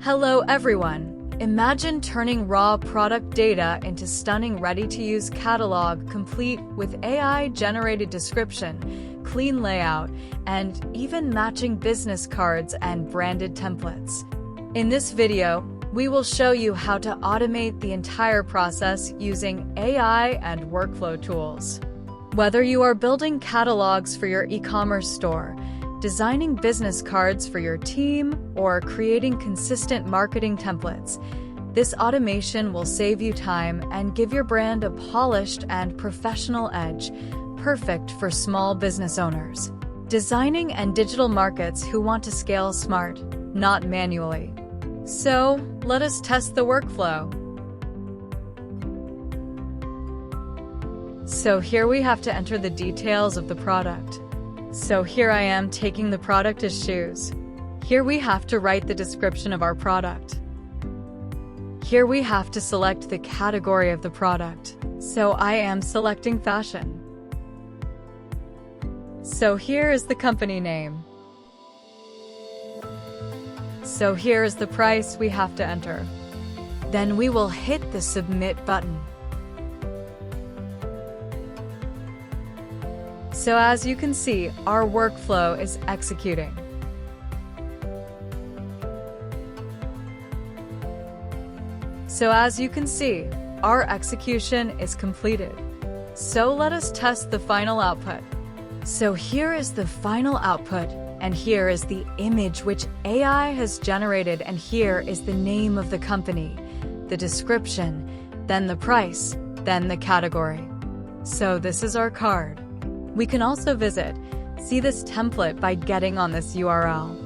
Hello everyone! Imagine turning raw product data into stunning ready-to-use catalog complete with AI-generated description, clean layout, and even matching business cards and branded templates. In this video, we will show you how to automate the entire process using AI and workflow tools. Whether you are building catalogs for your e-commerce store, designing business cards for your team, or creating consistent marketing templates, this automation will save you time and give your brand a polished and professional edge, perfect for small business owners, designing and digital marketers who want to scale smart, not manually. So, let us test the workflow. So here we have to enter the details of the product. So here I am taking the product as shoes. Here we have to write the description of our product. Here we have to select the category of the product. So I am selecting fashion. So here is the company name. So here is the price we have to enter. Then we will hit the submit button. So as you can see, our workflow is executing. So as you can see, our execution is completed. So let us test the final output. So here is the final output, and here is the image which AI has generated, and here is the name of the company, the description, then the price, then the category. So this is our card. We can also see this template by getting on this URL.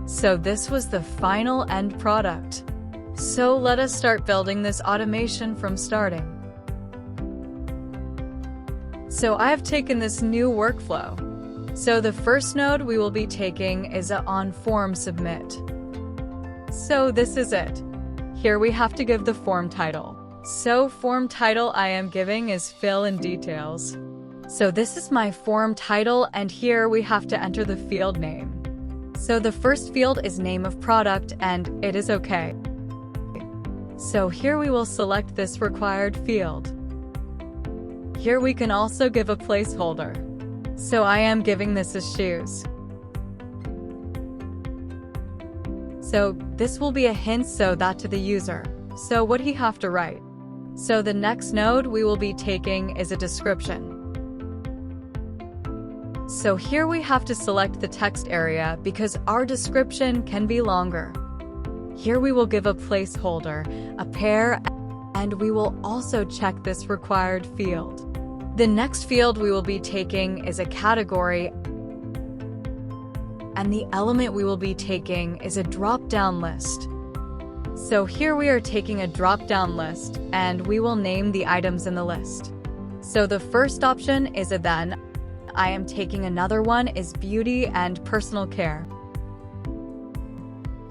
So this was the final end product. So let us start building this automation from starting. So I have taken this new workflow. So the first node we will be taking is a on form submit. So this is it. Here we have to give the form title. So form title I am giving is fill in details. So this is my form title, and here we have to enter the field name. So the first field is name of product, and it is okay. So here we will select this required field. Here we can also give a placeholder. So I am giving this as shoes. So this will be a hint so that to the user. So what he have to write. So the next node we will be taking is a description. So here we have to select the text area because our description can be longer. Here we will give a placeholder, a pair, and we will also check this required field. The next field we will be taking is a category, and the element we will be taking is a drop-down list. So here we are taking a drop-down list, and we will name the items in the list. So the first option is a then. I am taking another one is beauty and personal care.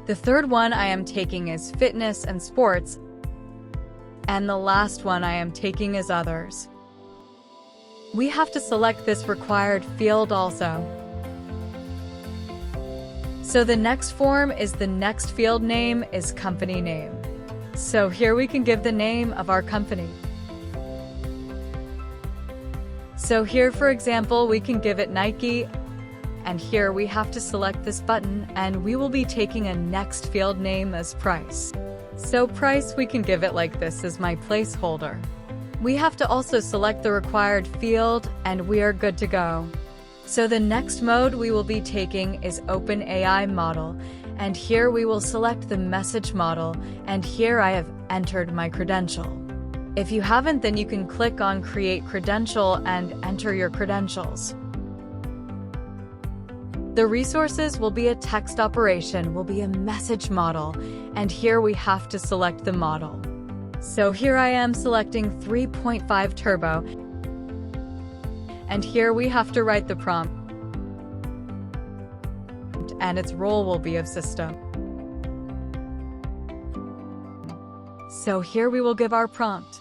The third one I am taking is fitness and sports. And the last one I am taking is others. We have to select this required field also. So the next form is the next field name is company name. So here we can give the name of our company. So here, for example, we can give it Nike, and here we have to select this button, and we will be taking a next field name as price. So price we can give it like this as my placeholder. We have to also select the required field, and we are good to go. So the next mode we will be taking is OpenAI model, and here we will select the message model, and here I have entered my credential. If you haven't, then you can click on create credential and enter your credentials. The resources will be a text operation, will be a message model, and here we have to select the model. So here I am selecting 3.5 Turbo, and here we have to write the prompt, and its role will be of system. So here we will give our prompt.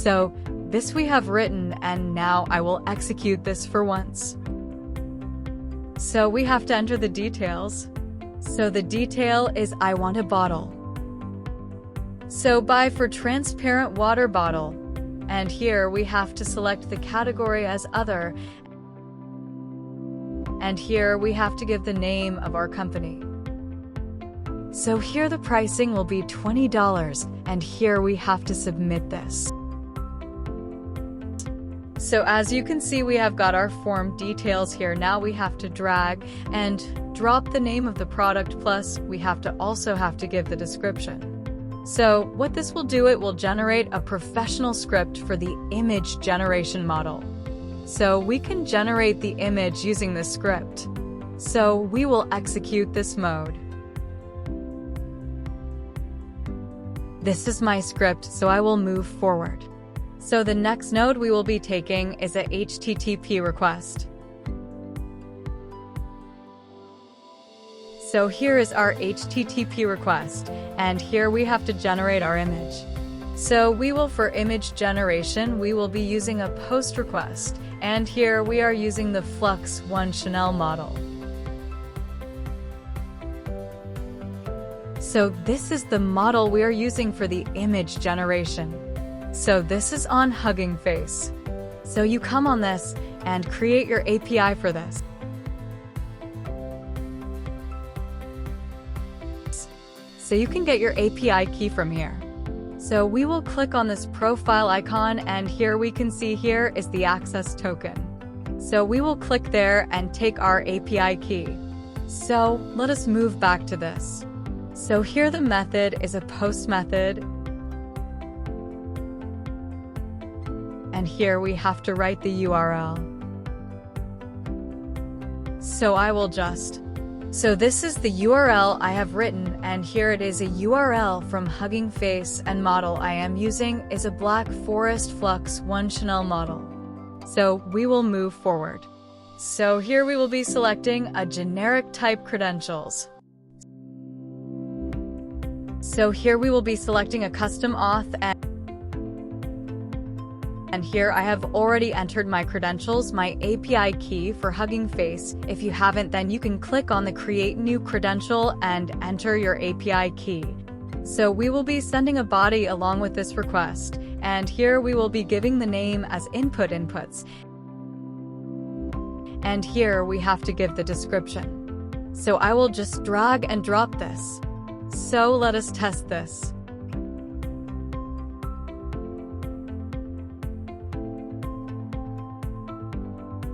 So this we have written, and now I will execute this for once. So we have to enter the details. So the detail is I want a bottle. So buy for transparent water bottle. And here we have to select the category as other. And here we have to give the name of our company. So here the pricing will be $20, and here we have to submit this. So as you can see, we have got our form details here. Now we have to drag and drop the name of the product, plus we have to give the description. So what this will do, it will generate a professional script for the image generation model. So we can generate the image using this script. So we will execute this mode. This is my script, so I will move forward. So the next node we will be taking is a HTTP request. So here is our HTTP request, and here we have to generate our image. So we will, for image generation, we will be using a post request, and here we are using the Flux 1 Chanel model. So this is the model we are using for the image generation. So this is on Hugging Face. So you come on this and create your API for this. So you can get your API key from here. So we will click on this profile icon, and here we can see here is the access token. So we will click there and take our API key. So let us move back to this. So here the method is a post method. And here we have to write the URL. So this is the URL I have written, and here it is a URL from Hugging Face, and model I am using is a Black Forest Flux 1 Chanel model. So we will move forward. So here we will be selecting a generic type credentials. So here we will be selecting a custom auth, and here I have already entered my credentials, my API key for Hugging Face. If you haven't, then you can click on the Create New Credential and enter your API key. So we will be sending a body along with this request, and here we will be giving the name as inputs. And here we have to give the description. So I will just drag and drop this. So let us test this.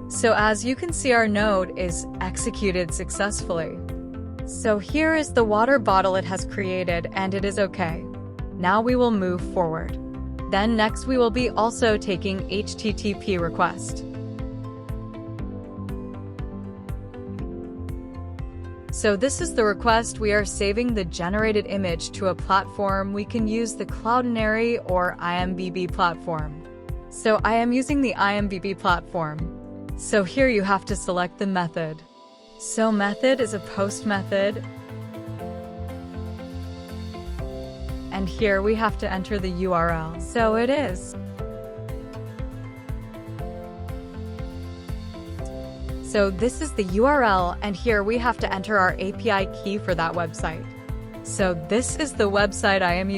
So as you can see, our node is executed successfully. So here is the water bottle it has created, and it is okay. Now we will move forward. Then next we will be also taking HTTP request. So this is the request. We are saving the generated image to a platform. We can use the Cloudinary or IMDb platform. So I am using the IMDb platform. So here you have to select the method. So method is a post method. And here we have to enter the URL. So it is. So this is the URL, and here we have to enter our API key for that website. So this is the website I am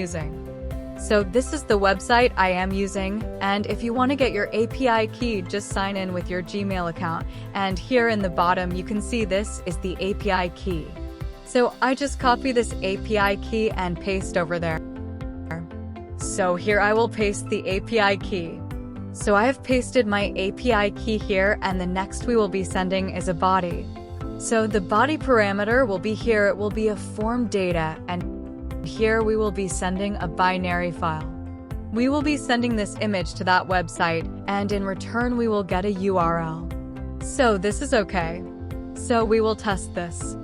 using. And if you want to get your API key, just sign in with your Gmail account. And here in the bottom, you can see this is the API key. So I just copy this API key and paste over there. So here I will paste the API key. So I have pasted my API key here, and the next we will be sending is a body. So the body parameter will be here. It will be a form data, and here we will be sending a binary file. We will be sending this image to that website, and in return we will get a URL. So this is okay. So we will test this.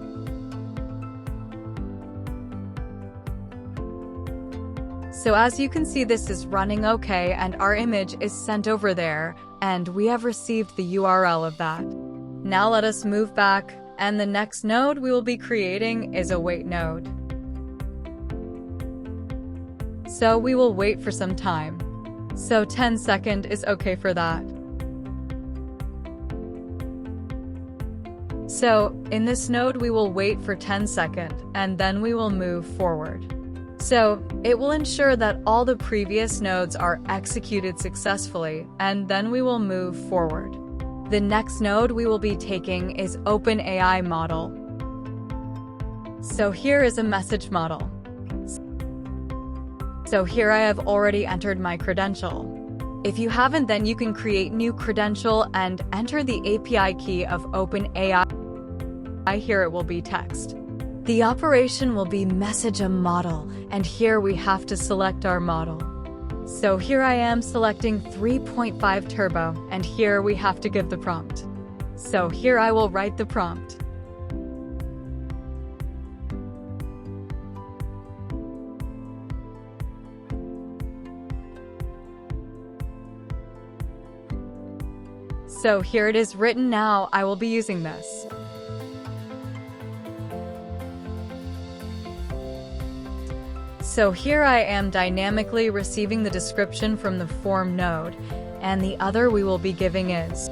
So as you can see, this is running okay, and our image is sent over there, and we have received the URL of that. Now let us move back, and the next node we will be creating is a wait node. So we will wait for some time. So 10 seconds is okay for that. So, in this node we will wait for 10 seconds, and then we will move forward. So, it will ensure that all the previous nodes are executed successfully, and then we will move forward. The next node we will be taking is OpenAI model. So here is a message model. So here I have already entered my credential. If you haven't, then you can create new credential and enter the API key of OpenAI. Here it will be text. The operation will be message a model, and here we have to select our model. So here I am selecting 3.5 turbo, and here we have to give the prompt. So here I will write the prompt. So here it is written now. I will be using this. So here I am dynamically receiving the description from the form node, and the other we will be giving is.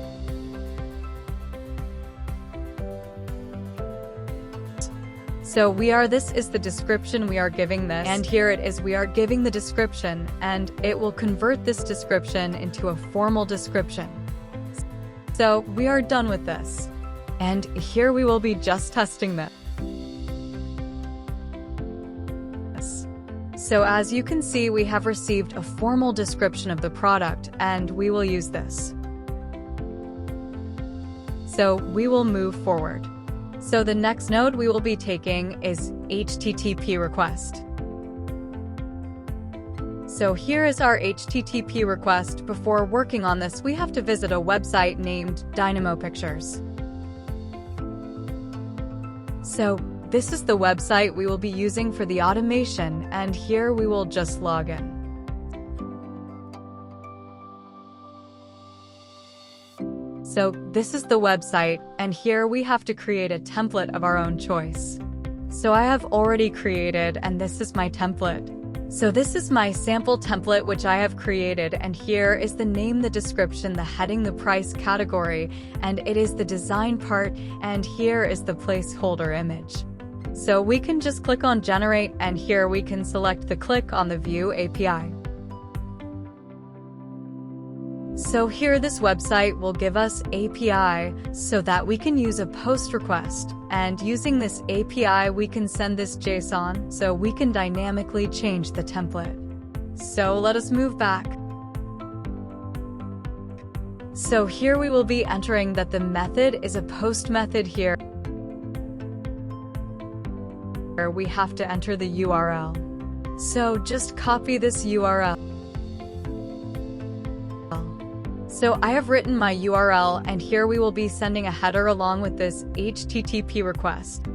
So this is the description we are giving this, and here it is we are giving the description, and it will convert this description into a formal description. So we are done with this. And here we will be just testing this. So as you can see, we have received a formal description of the product, and we will use this. So we will move forward. So the next node we will be taking is HTTP request. So here is our HTTP request. Before working on this, we have to visit a website named Dynamo Pictures. So this is the website we will be using for the automation, and here we will just log in. So this is the website, and here we have to create a template of our own choice. So I have already created, and this is my template. So this is my sample template which I have created, and here is the name, the description, the heading, the price category, and it is the design part, and here is the placeholder image. So we can just click on generate, and here we can select the click on the view API. So here this website will give us API so that we can use a post request, and using this API we can send this JSON so we can dynamically change the template. So let us move back. So here we will be entering that the method is a post method. Here we have to enter the URL. So just copy this URL. So I have written my URL, and here we will be sending a header along with this HTTP request.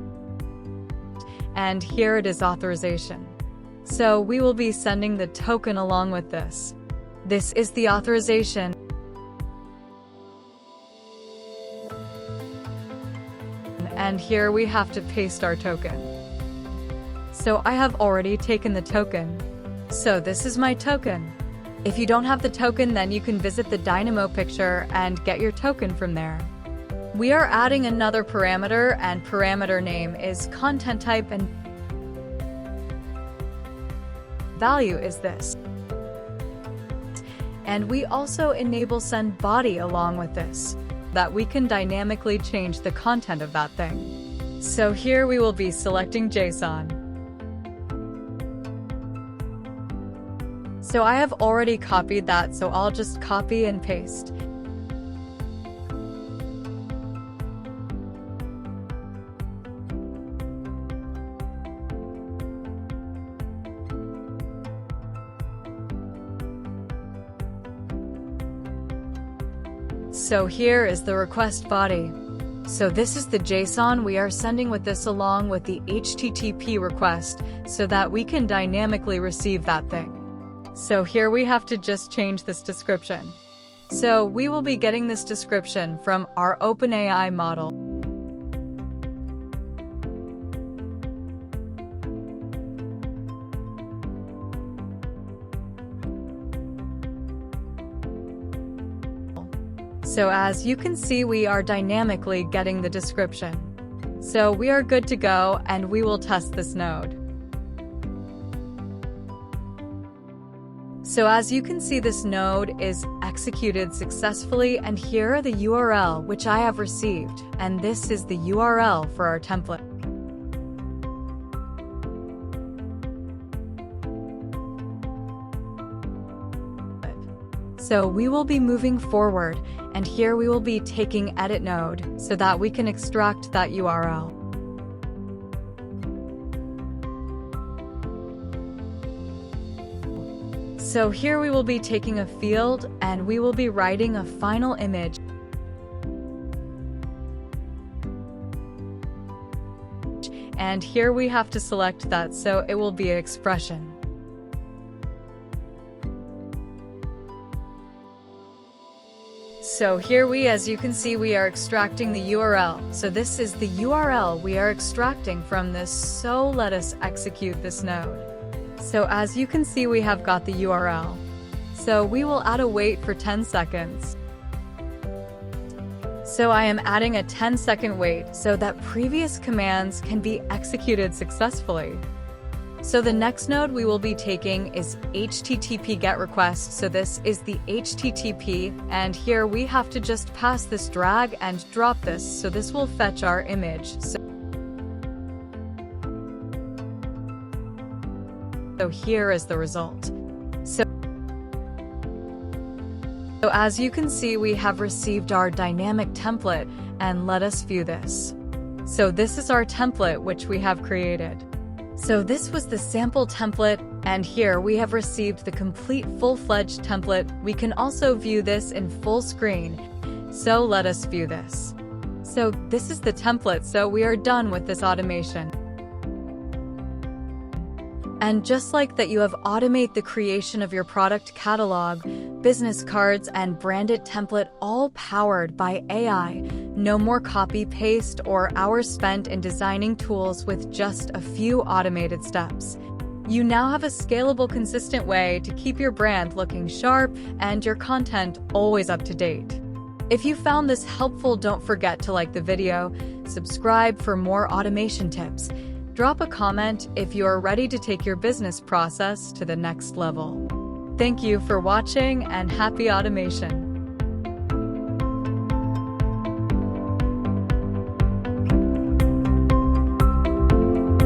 And here it is authorization. So we will be sending the token along with this. This is the authorization. And here we have to paste our token. So I have already taken the token. So this is my token. If you don't have the token, then you can visit the Dynamo picture and get your token from there. We are adding another parameter, and parameter name is content type, and value is this. And we also enable send body along with this, that we can dynamically change the content of that thing. So here we will be selecting JSON. So I have already copied that, so I'll just copy and paste. So here is the request body. So this is the JSON we are sending with this along with the HTTP request so that we can dynamically receive that thing. So here we have to just change this description. So we will be getting this description from our OpenAI model. So as you can see, we are dynamically getting the description. So we are good to go, and we will test this node. So as you can see, this node is executed successfully, and here are the URL which I have received, and this is the URL for our template. So we will be moving forward, and here we will be taking edit node so that we can extract that URL. So here we will be taking a field, and we will be writing a final image. And here we have to select that, so it will be an expression. So here as you can see, we are extracting the URL. So this is the URL we are extracting from this. So let us execute this node. So as you can see, we have got the URL. So we will add a wait for 10 seconds. So I am adding a 10-second wait so that previous commands can be executed successfully. So the next node we will be taking is HTTP GET request. So this is the HTTP, and here we have to just pass this, drag and drop this. So this will fetch our image. So here is the result. So as you can see, we have received our dynamic template, and let us view this. So this is our template which we have created. So this was the sample template, and here we have received the complete full-fledged template. We can also view this in full screen. So let us view this. So this is the template, so we are done with this automation. And just like that, you have automate the creation of your product catalog, business cards, and branded template, all powered by AI. No more copy paste or hours spent in designing tools with just a few automated steps. You now have a scalable, consistent way to keep your brand looking sharp and your content always up to date. If you found this helpful, don't forget to like the video, subscribe for more automation tips. Drop a comment if you are ready to take your business process to the next level. Thank you for watching, and happy automation!